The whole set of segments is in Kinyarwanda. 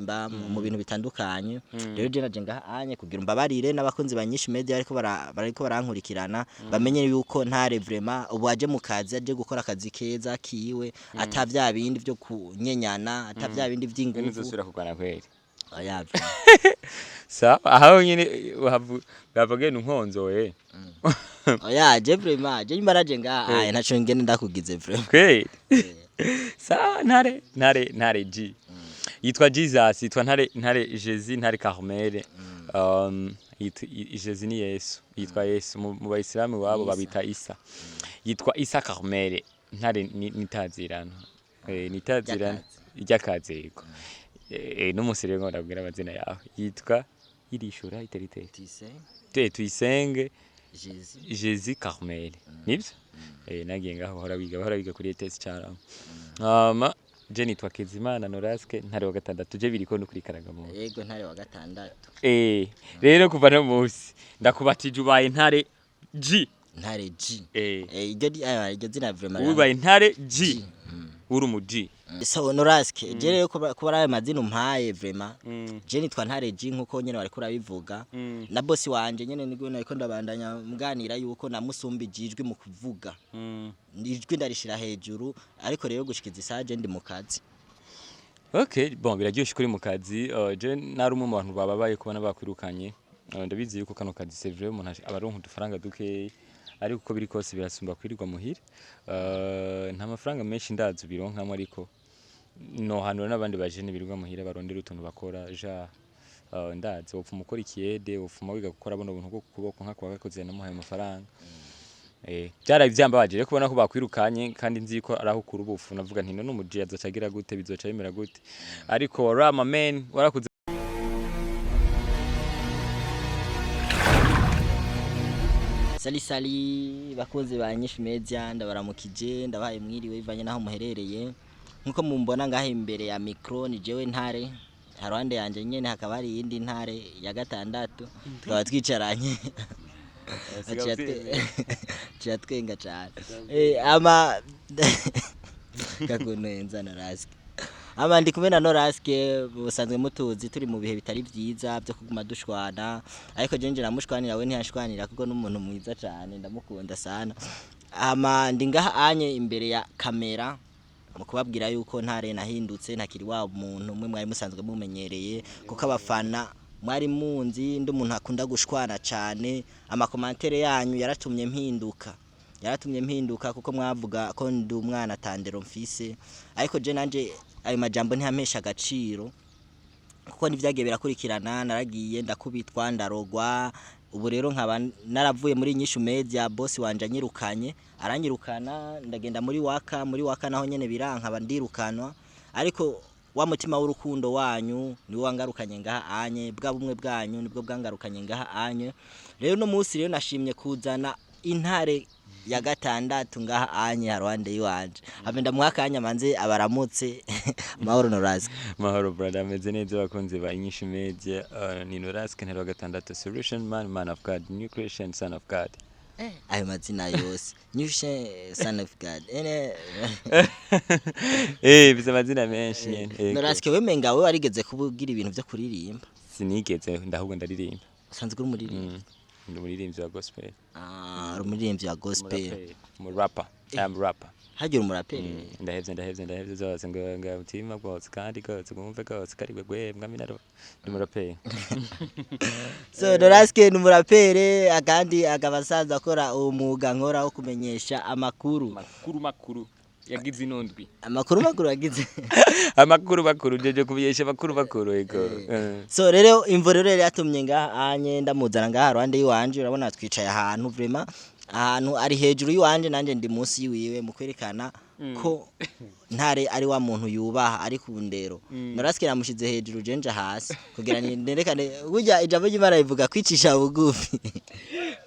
mba mu bintu bitandukanye rero je naje ngaha anye kugira umbabarire n'abakunzi banyinshi media bariko barankurikirana bamenye yuko Ntare vraiment ubu aje mu kazi aje gukora akazi keza kiwe atavya bindi byo kunyenyana atavya bindi vy'ingufu nizosubira kugwana kweli oya sa aho nyine bavugene unkonzoye oya je vraiment je imbaraje ngaha anye ntaco ngene ndakugize vraiment kweli sa Ntare G yitwa Jesus yitwa Ntare Jésus Ntare Carmel Jesus ni Yesu yitwa Yesu mu bayisilamu wabo babita Isa yitwa Isa Carmel Ntare nitazirana nitazirana ijakazeko n'umusire ngo ndabwira amazina yawe yitwa irishura iterite tuyisenge Jésus Carmel nibyo nagiye ngaho bahora biga kuri test cyara je nitwa Kezimana Norasque Ntare wa gatandatu je biriko no kuri Karagamo yego Ntare wa gatandatu rero kuva no musi ndakubatije ubaye Ntare G iryo zina vraiment ubaye Ntare G uri mu G so Norasque je rero kuba ayo mazina umpaye vraiment je nitwa Ntare G nkuko nyene bari kurabivuga na boss wanje nyene nigwe nariko ndabandanya muganira yuko namusumbi jijwi mu kuvuga ijwi ndarishira hejuru ariko rero gushikiza isaje ndi mu kazi okay bon biraryoshe kuri mu kazi je nari mu bantu bababaye kubona bakwirukanye ndabizi yuko kano kazi c'est vrai umuntu abaronka udufaranga duke ariko uko biri kose birasumba kwirirwa muhira nta mafaranga menshi ndazi bironkamwe ariko no hanura n'abandi bajene birirwa muhira barondera utuntu bakora ja ndazi wopfuma ukora ikiyede wopfuma wiga gukora bono buntu bwo kuboko nka kwa gakoze namuhaye amafaranga byara ivyambabaje reko kubona ko bakwirukanye kandi nzi ko araho kuri ubufu navuga nti no muje azocagira gute bizoca bimera gute ariko rama man warakuze Sali bakoze banyinshi media ndabaramukije ndabaye mwiriwe bivanye naho muherereye nkuko mumbona ngahe imbere ya micro ni jewe Ntare harwande yanje nyene hakaba ari yindi Ntare ya gatandatu tukaba twicaranye twenga cyane ama kakunenza Norasque ama ndi kumena Norasque busanzwe mutuzi turi mu bihe bitari byiza byo kuguma dushwana ariko je namushwanira we ntiyashwanira kuko n'umuntu mwiza cyane ndamukunda sana ama ndi ngaha anye imbere ya kamera mu kubabwira yuko Ntare nahindutse ntakiri wa muntu umwe mwari musanzwe mumenyereye kuko abafana mwari munzi ndi umuntu akunda gushwana cyane amakomantere yanyu yaratumye mpinduka kuko mwavuga ko ndi umwana atandero mfise ariko je nanje ayo majambo ntihamesha agaciro kuko nivyagiye birakurikirana naragiye ndakubitwa ndarogwa ubu rero nkaba naravuye muri nyishu media boss wanje aranyirukana ndagenda muri waka naho nyene biranka bandirukanwa ariko wa mutima w'urukundo wanyu ni wangarukanye ngaha anye bwa bumwe bwanyu nibwo bwangarukanye ngaha anye rero no munsi rero nashimye kuzana Intare ya gatandatu ngaha anye harwande yiwanje abenda mwakanya manze abaramutse mahoro Norasque mahoro brother ameze neza bakunze ba inyinshi media ni Norasque Ntare wa gatandatu solution man of God new creation son of God ayo mazina yose nyushe son of God biza mazina menshi nyene Norasque wemenga we warigeze kubugira ibintu byo kuririmba sinigeze ndahubwo ndaririmba usanzwe uri muririmba ndi umuririmbyi wa gospel umuririmbyi wa gospel mu rapper I'm rapper hagira umuraperi ndahevye zose ngo utima bwose kandi gose kumve gose kari gwegwe mwaminaro ndi umuraperi so Norasque ni umuraperi akandi akabasanza akora umwuga nkora wo kumenyesha amakuru yagize inondwi amakuru yagize amakuru jeje kubyesha amakuru ego so rero imvo rero yatumye ngaha anye ndamuzana ngaha rwande yiwanje urabona twicaye ahantu vraiment ahantu ari hejuru yiwanje nanje ndi munsi yiwiwe mu kwerekana ko Ntare ari wa muntu yubaha ari ku ndero Norasque namushize hejuru jenja hasi kugira nerekane burya ijambo ry'Imana rivuga kwicisha bugufi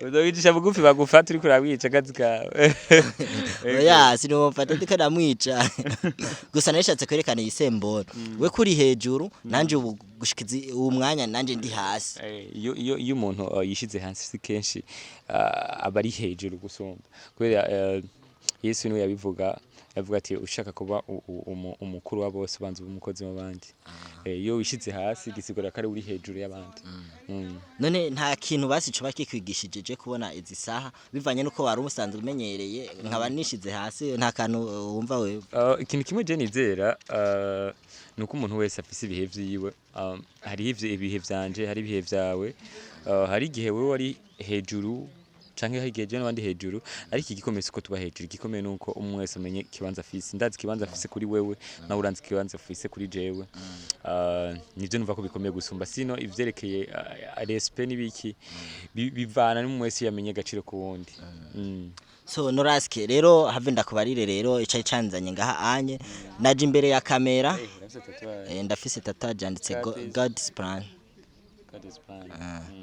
uzowicisha bugufi bagufata uri kurabwica kazi kawe oya sinomfata ndikanamwica gusa nashatse kwerekana isemboro we kuri hejuru nanje gushikiza umwanya nanje ndi hasi iyo umuntu yishize hasi si kenshi abari hejuru gusumba kubera Yesu niwe yabivuga yavuga ati ushaka kuba umukuru wa bose ubanza umukozi w'abandi iyo wishitse hasi gisigura kare uri hejuru y'abandi none nta kintu basi coba kikwigishije je kubona izi saha bivanye nuko wari umusanzwe umenyereye nkaba nishize hasi nta kantu wumva wewe ikintu kimwe je nizera nuko umuntu wese afise ibihe vyiwe hari ibihe vyanje hari ibihe vyawe hari igihe wewe wari hejuru canke hari igihe je n'abandi hejuru ariko igikomeye siko tuba hejuru igikomeye nuko umwe wese amenye kibanza afise ndazi kibanza afise kuri wewe nawe uranzi kibanza afise kuri jewe nivyo numva ko bikomeye gusumba sino ivyerekeye respect n'ibiki bivana n'umwe wese yamenye agaciro ku wundi so Norasque rero have ndakubarire rero icayi canzanye ngaha anye naje imbere ya kamera ndafise tatuage yanditse God's plan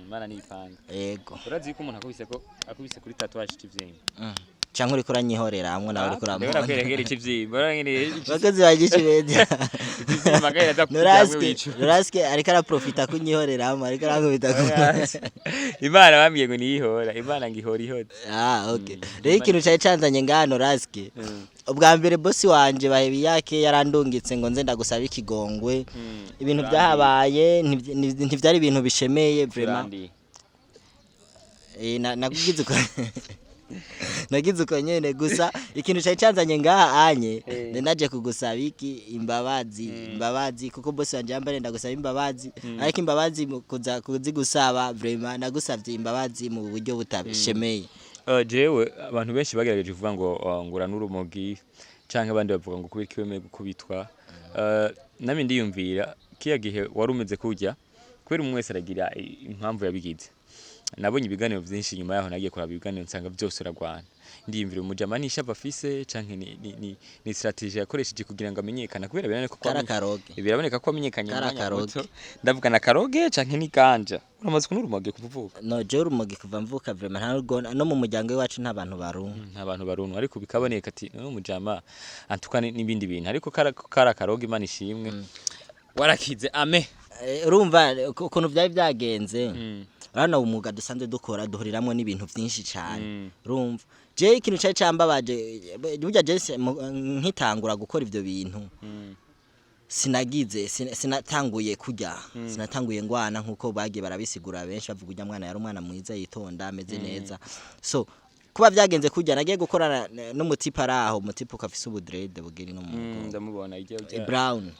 mana nipanga yego urazi ko umuntu akubise kuri tatuage kivyimba canke uriko uranyihorera hamwe nawe uriko uramubona ndabona kwerekera ikivyimba bakozi bagisha ibedi Norasque ariko araprofita kunyihorera hamwe ariko arankubita ku Imana bambwiye ngo niyihora Imana ngihora ihode okay rero ikintu cyaje canzanye ngaha Norasque ubwa mbere bosi wanje bahebi yake yarandungitse ngo nze ndagusaba ikigongwe ibintu byahabaye ntivyari ibintu bishemeye vraiment nakugize uko nagize uko nyene gusa ikintu cyaje canzanye ngaha anye naje kugusaba iki imbabazi kuko bosi wanje yambare ndagusaba imbabazi ariko imbabazi kuza kuzigusaba vraiment nagusavye imbabazi mu buryo butabishemeye jewe abantu benshi bagerageje kuvuga ngo ngura n'urumogi canke abandi bavuga ngo kubika wemeye gukubitwa nami ndiyumvira kiya gihe wari umeze kujya kwera umwe wese aragira impamvu yabigize nabonye ibiganiro byinshi nyuma yaho nagiye kuraba ibiganiro nsanga byose uragwana ndiyumvira umujama nisha bafise canke ni strategy yakoresheje kugira ngo amenyekana kubera biraboneka ko amenyekanye ndavuga na karoge canke ni ganja uramaze kunurumoge kuvuka no je urumoge kuva mvuka vraiment no mu muryango wacu nta bantu barunwa ariko bikaboneka ati umujama antukane n'ibindi bintu ariko kara karoge Imana ishimwe warakize ame urumva ukuntu byari byagenze Rana umuga dusanzwe dukora duhuriramwe n'ibintu byinshi cyane urumva je ikintu cyaje cambabaje burya je nkitangura gukora ivyo bintu sinatanguye kujya sinatanguye ngwana nkuko bagiye barabisigura benshi bavuga ujya mwana yari umwana mwiza yitonda ameze neza so kuba byagenze kujya nagiye gukorana n'umutipa araho umutipa ukafise ubudrede bugeri no mu ndamubona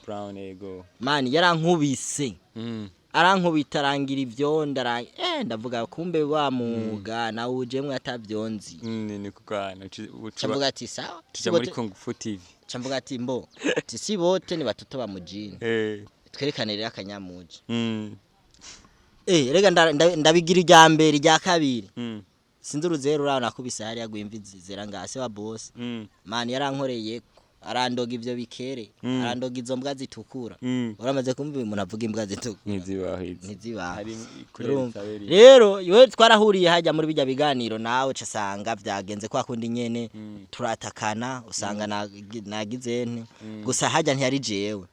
brown yego man yarankubise arankubita arangira ivyo ndavuga kumbe wa muga na ujemwe atavyonzi ni kukana camvuga ati sawa tuja muri Kung Fu TV camvuga ati mbo si bote ni batoto ba mujini twerekanira akanyamuje rega ndabigira irya mbere irya kabiri sinzi uruzero urana kubise hari yagwimvizi zera ngase wa boss man yarankoreye arandoga ivyo bikere arandoga izo mbwa zitukura uramaze kumva umuntu avuga imbwa zitukura ntizibaho rero iwe twarahuriye hajya muri bijya biganiro nawe casanga vyagenze kwa kundi nyene turatakana usanga nagize nte gusa hajya ntiyari jewe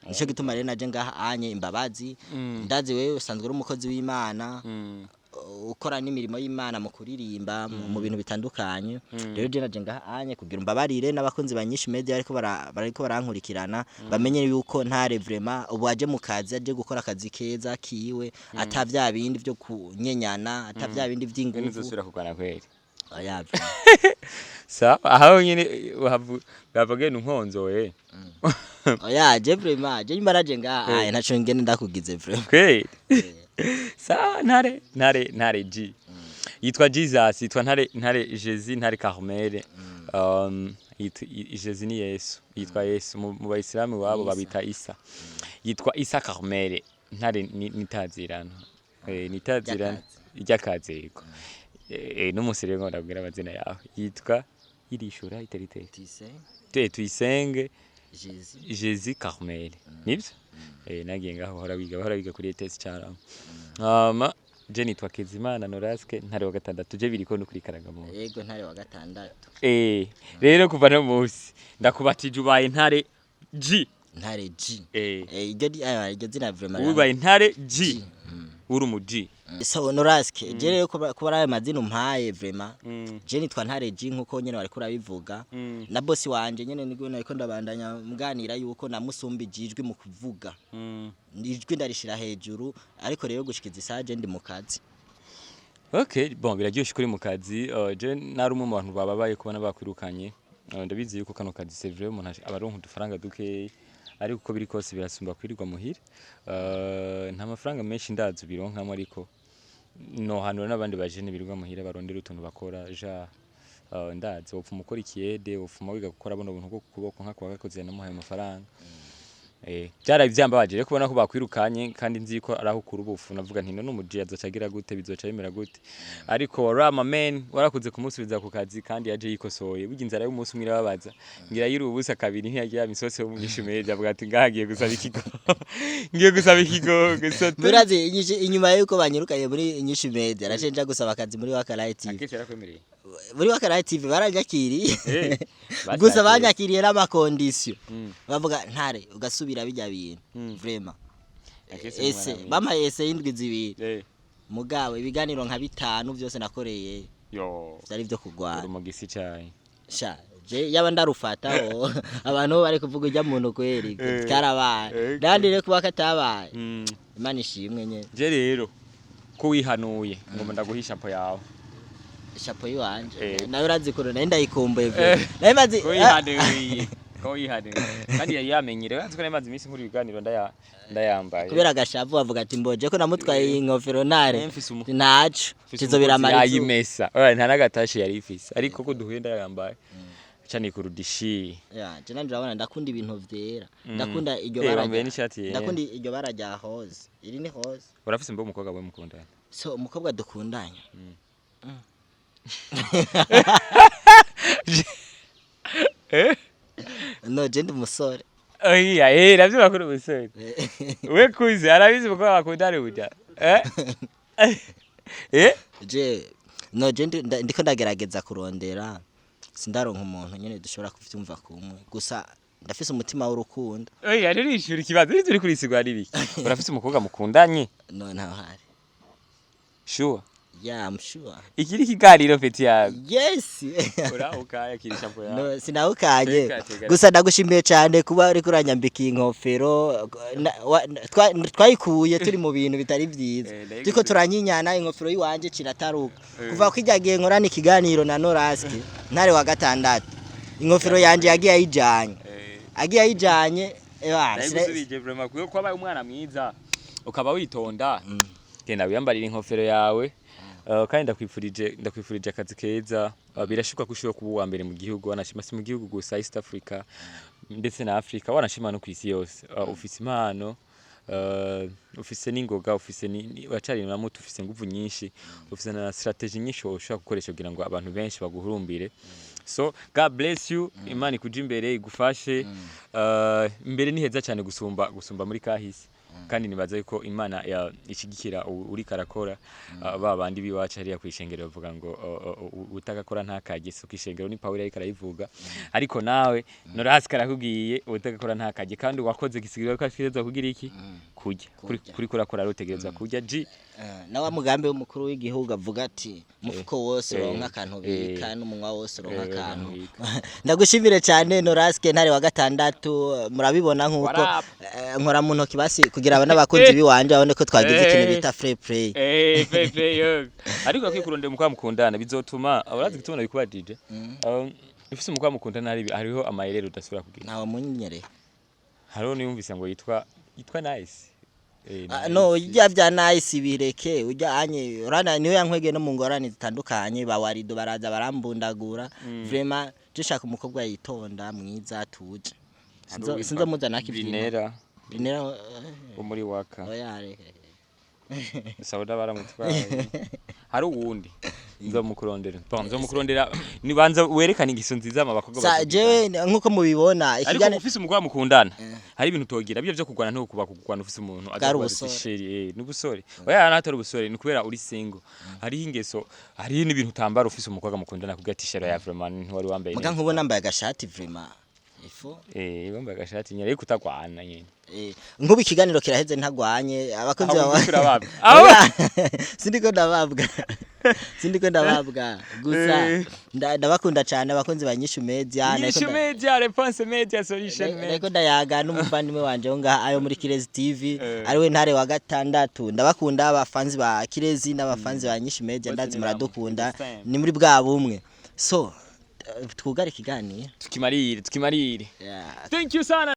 nico gituma rero naje ngaha anye imbabazi ndazi wewe usanzwe uri umukozi w'Imana ukora n'imirimo y'Imana mu kuririmba mu bintu bitandukanye rero je naje ngaha anye kugira umbabarire n'abakunzi banyinshi media bariko barankurikirana bamenye yuko ntare vraiment ubu aje mu kazi aje gukora akazi keza kiwe atavya bindi byo kunyenyana atavya bindi vy'ingufu nizosubira kugana kweri ayavye sawa aho nyine bavuge nunkonzo oya je vraiment je imbaraje ngaha ntaco ngene ndakugize vraiment kweri sawa ntare G yitwa Jesus yitwa ntare Jesus ntare Carmel Jesus ni Yesu yitwa Yesu mu bayisilamu wabo babita Isa yitwa Isa Carmel ntare nitazirana nitazirana ijakazeko n'umunsi rero ndabwira amazina yawe yitwa irishura iterite tuyisenge Jesus Carmel nibyo nagiye ngaho bahora biga kuri ETS cyara je nitwa Kezimana Norasque Ntare wa gatandatu je biriko no kuri Karangamuntu yego Ntare wa gatandatu rero kuva no munsi ndakubatije ubaye Ntare G iryo zina vraiment ubaye Ntare G uri umuji so Norasque je rero kuba ayo mazina umpaye vraiment je nitwa Ntare G nkuko nyene bari kurabivuga na boss wanje nyene nigwe nariko ndabandanya muganira yuko namusumba ijwi mu kuvuga ijwi ndarishira hejuru ariko rero gushikiza isaje ndi mu kazi. Okay, bon biraryoshe kuri mu kazi je nari umwe mu bantu bababaye kubona bakwirukanye ndabizi yuko kano kazi c'est vrai umuntu abaronka udufaranga duke ariko uko biri kose birasumba kwirirwa muhira nta mafaranga menshi ndazi bironkamo ariko no hanura n'abandi bajene birirwa muhira barondera utuntu bakora ja ndazi wopfa umukora ikiyede wopfa wiga gukora bono buntu bwo kuboko nka kwa gakoze namuhaye amafaranga byara ivyambabaje rero kubona ko bakwirukanye kandi nzi ko araho kuri ubufu navuga nti no n'umuji azocagira gute bizoca bimera gute ariko rama man warakuze kumusubiza ku kazi kandi yaje yikosoye buginze ari umunsi umwe irababaza ngira yiri ubusa kabiri ntiyagira misose yo mu mishumeje avuga ati ngahagiye gusaba ikigo ngiye gusaba ikigo gusote biraze inyuma yuko banyirukanye muri inyishumeje aracenja gusaba akazi muri Wakaraiti akecera kwemereye muri Wakaraiti baranyakiriye gusa banyakiriye n'amakondisiyo bavuga Ntare ugasubira bijya bintu vraiment ese bama ese indwi zibiri mugawe ibiganiro nka 5 byose nakoreye byari byo kugwara umugisi cyayi sha je yaba ndarufataho abantu bari kuvuga ujya muntu kweri karabaye ndandire kuba katabaye Imana ishimwe nye je rero ko wihanuye ngo ndaguhisha po yawe shapo yiwanje nawe urazikora nenda ikomboye vyo naimaze ko yihanuye kandi yamenyire aziko naimaze iminsi nkuru ibiganiro ndayambaye kubera agashavu bavuga ati mboje ko namutwaye inkofero Ntare ntaco kizobira amarizo yayimesa nta nagatashi yari ifise ariko ko duhuye ndayambaye cyane kurudishi je nanje urabona ndakunda ibintu vyera ndakunda iryo barajya ndakunda iryo barajya hose iri ni hose urafise mbo umukobwa we mukundana so umukobwa dukundanya no je ndi musore oya navyo bakuru musore we kuze arabizi ko bakundana buja je no je ndiko ndagerageza kurondera sindaronka umuntu nyene dushobora kuvyumva kumwe gusa ndafise umutima w'urukundo oya rero ishuri ikibazo uri kuri sigwa ribiki urafise umukobwa mukundanye no ntaho hari sure yeah I'm sure ikiri kiganiro peti yawe yes urahukaya kirisha po yawe no sinahukanye gusa ndagushimiye cyane kuba uri kuranyambika inkofero twayikuye turi mu bintu bitari byiza tiko turanyinyana inkofero yiwanje kirataruka kuva kwijyagiye nkorana ikiganiro na Norasque Ntare wa gatandatu inkofero yanje yagiye ayijanye sinabije vraiment kuko kwabaye umwana mwiza ukaba witonda genda wiyambarira inkofero yawe kandi ndakwifurije akazi keza birashuka kushobora kuba uwa mbere mu gihugu wanashima si mu gihugu gusa East Africa ndetse na Africa wanashima no kwisi yose ufise impano ufise n'ingoga ufise wacari na mutu ufise nguvu nyinshi ufise na strategy nyinshi ushaka gukoresha kugira ngo abantu benshi baguhurumbire so God bless you Imana ikuje imbere igufashe imbere ni heza cyane gusumba muri kahisi kandi nibaza yuko Imana ishigikira uri karakora babandi biwacu hariya kwishengero bavuga ngo utagakora ntakage so kwishengero ni Paulo ariko arayivuga ariko nawe Norasque arakubwiye utagakora ntakage kandi wakoze gisigiro ko afireza kugira iki kujya kuri kurakora rutegereza kujya G nawa mugambe w'umukuru w'igihugu avuga ati mufuko wose ronka akantu bika n'umunwa wose ronka akantu ndagushimire cyane Norasque Ntare wa gatandatu murabibona nkuko nkora mu ntoki basi kugira abana bakunzi biwanje abone ko twagize ikintu bita free play free play ariko akikurondera umukwa mukundana bizotuma abarazi gitubona bikuba DJ ifise umukwa mukundana hariho amayerero udasubira kugira nawe munyere hariho niyumvise ngo yitwa nice no ujya bya nice bireke ujya anye urana niyo yankwege no mu ngorane zitandukanye bawarido baraza barambundagura vraiment dushaka umukobwa yitonda mwiza tuje sinzo muzana kivinera umuri waka oyare sauda baramutwaye hari uwundi nzomukurondera nibanza werekana ingiso nziza abakobwa bose jewe nkuko mubibona ikijyane ufise umugwa mukundana hari ibintu togira byo kugwana nto kuba kugwana ufise umuntu adasheri n'ubusore oya natari ubusore ni kubera uri single hari ingeso hari n'ibintu utambara ufise umukobwa mukundana kugati shero ya vraiment ntwari wambaye muga nkubona mbaye agashati vraiment Ifo. Wambaye agashati nyine ariko utagwana nyine. Nkubu ikiganiro kiraheze ntagwanye abakozi bawe. Sindiko ndababwa. Gusa ndabakunda cyane abakonzi banyishu media. Nyishu media, Response Media Solution. Niko ndayaga n'umuvandimwe wanje ngaha ayo muri Kirezi TV. Ariwe Ntare wa gatandatu. Ndabakunda abafanzi ba Kirezi n'abafanzi ba Nyishu Media ndazi muradukunda. Ni muri bwa bumwe. So twugare ikiganiro. Tukimarire. Thank you sana.